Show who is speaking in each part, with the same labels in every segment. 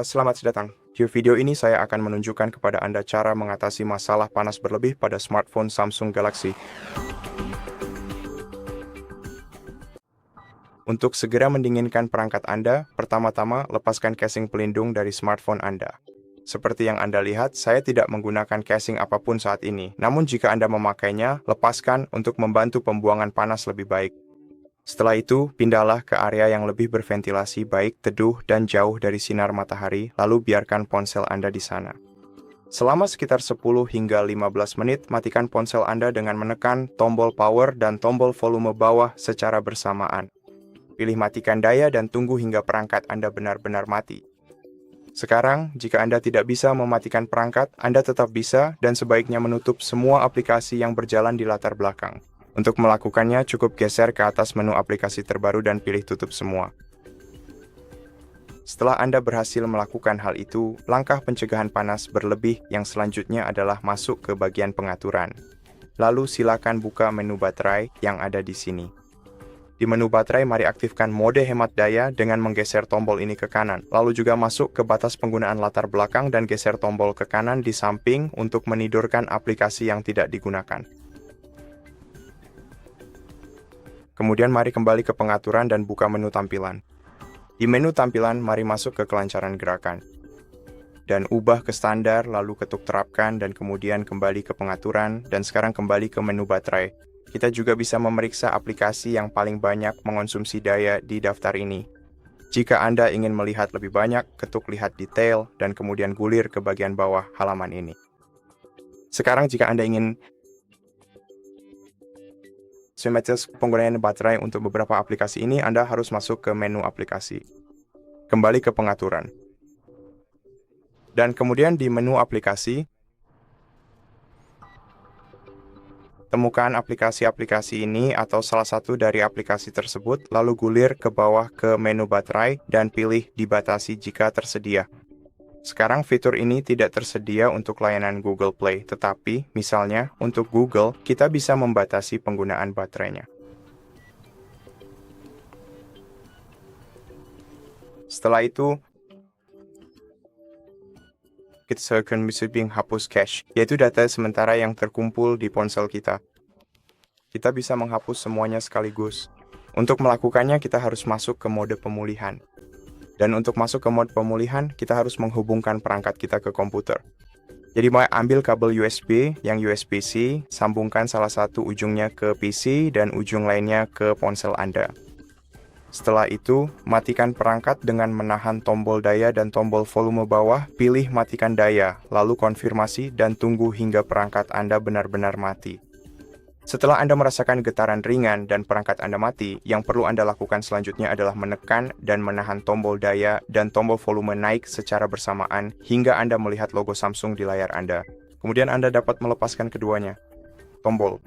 Speaker 1: Selamat datang. Di video ini saya akan menunjukkan kepada Anda cara mengatasi masalah panas berlebih pada smartphone Samsung Galaxy. Untuk segera mendinginkan perangkat Anda, pertama-tama lepaskan casing pelindung dari smartphone Anda. Seperti yang Anda lihat, saya tidak menggunakan casing apapun saat ini. Namun jika Anda memakainya, lepaskan untuk membantu pembuangan panas lebih baik. Setelah itu, pindahlah ke area yang lebih berventilasi baik, teduh, dan jauh dari sinar matahari, lalu biarkan ponsel Anda di sana. Selama sekitar 10 hingga 15 menit, matikan ponsel Anda dengan menekan tombol power dan tombol volume bawah secara bersamaan. Pilih matikan daya dan tunggu hingga perangkat Anda benar-benar mati. Sekarang, jika Anda tidak bisa mematikan perangkat, Anda tetap bisa dan sebaiknya menutup semua aplikasi yang berjalan di latar belakang. Untuk melakukannya, cukup geser ke atas menu aplikasi terbaru dan pilih tutup semua. Setelah Anda berhasil melakukan hal itu, langkah pencegahan panas berlebih yang selanjutnya adalah masuk ke bagian pengaturan. Lalu silakan buka menu baterai yang ada di sini. Di menu baterai, mari aktifkan mode hemat daya dengan menggeser tombol ini ke kanan. Lalu juga masuk ke batas penggunaan latar belakang dan geser tombol ke kanan di samping untuk menidurkan aplikasi yang tidak digunakan. Kemudian mari kembali ke pengaturan dan buka menu tampilan. Di menu tampilan, mari masuk ke kelancaran gerakan. Dan ubah ke standar, lalu ketuk terapkan, dan kemudian kembali ke pengaturan, dan sekarang kembali ke menu baterai. Kita juga bisa memeriksa aplikasi yang paling banyak mengonsumsi daya di daftar ini. Jika Anda ingin melihat lebih banyak, ketuk lihat detail, dan kemudian gulir ke bagian bawah halaman ini. Sekarang jika Anda ingin simetris penggunaan baterai untuk beberapa aplikasi ini, Anda harus masuk ke menu aplikasi. Kembali ke pengaturan. Dan kemudian di menu aplikasi, temukan aplikasi-aplikasi ini atau salah satu dari aplikasi tersebut, lalu gulir ke bawah ke menu baterai dan pilih dibatasi jika tersedia. Sekarang fitur ini tidak tersedia untuk layanan Google Play, tetapi misalnya untuk Google, kita bisa membatasi penggunaan baterainya. Setelah itu, kita akan bisa menghapus cache, yaitu data sementara yang terkumpul di ponsel kita. Kita bisa menghapus semuanya sekaligus. Untuk melakukannya, kita harus masuk ke mode pemulihan. Dan untuk masuk ke mode pemulihan, kita harus menghubungkan perangkat kita ke komputer. Jadi ambil kabel USB yang USB-C, sambungkan salah satu ujungnya ke PC dan ujung lainnya ke ponsel Anda. Setelah itu, matikan perangkat dengan menahan tombol daya dan tombol volume bawah, pilih matikan daya, lalu konfirmasi dan tunggu hingga perangkat Anda benar-benar mati. Setelah Anda merasakan getaran ringan dan perangkat Anda mati, yang perlu Anda lakukan selanjutnya adalah menekan dan menahan tombol daya dan tombol volume naik secara bersamaan hingga Anda melihat logo Samsung di layar Anda. Kemudian Anda dapat melepaskan keduanya. Tombol.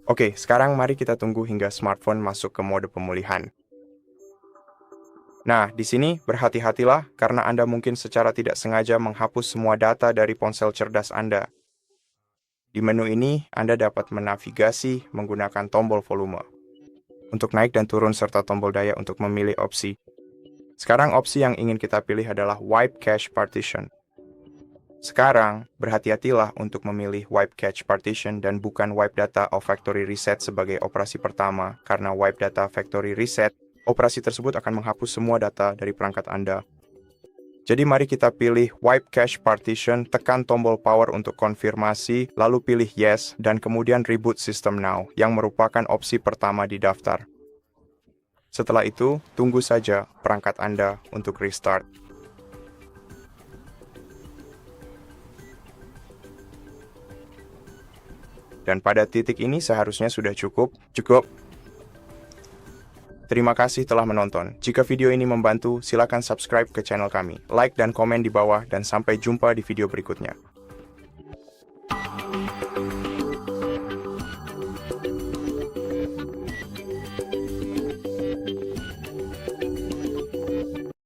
Speaker 1: Oke, sekarang mari kita tunggu hingga smartphone masuk ke mode pemulihan. Nah, di sini berhati-hatilah karena Anda mungkin secara tidak sengaja menghapus semua data dari ponsel cerdas Anda. Di menu ini, Anda dapat menavigasi menggunakan tombol volume untuk naik dan turun serta tombol daya untuk memilih opsi. Sekarang opsi yang ingin kita pilih adalah Wipe Cache Partition. Sekarang, berhati-hatilah untuk memilih Wipe Cache Partition dan bukan Wipe Data of Factory Reset sebagai operasi pertama, karena Wipe Data Factory Reset, operasi tersebut akan menghapus semua data dari perangkat Anda. Jadi mari kita pilih Wipe Cache Partition, tekan tombol power untuk konfirmasi, lalu pilih Yes, dan kemudian Reboot System Now, yang merupakan opsi pertama di daftar. Setelah itu, tunggu saja perangkat Anda untuk restart. Dan pada titik ini seharusnya sudah cukup. Terima kasih telah menonton. Jika video ini membantu, silakan subscribe ke channel kami, like dan komen di bawah, dan sampai jumpa di video berikutnya.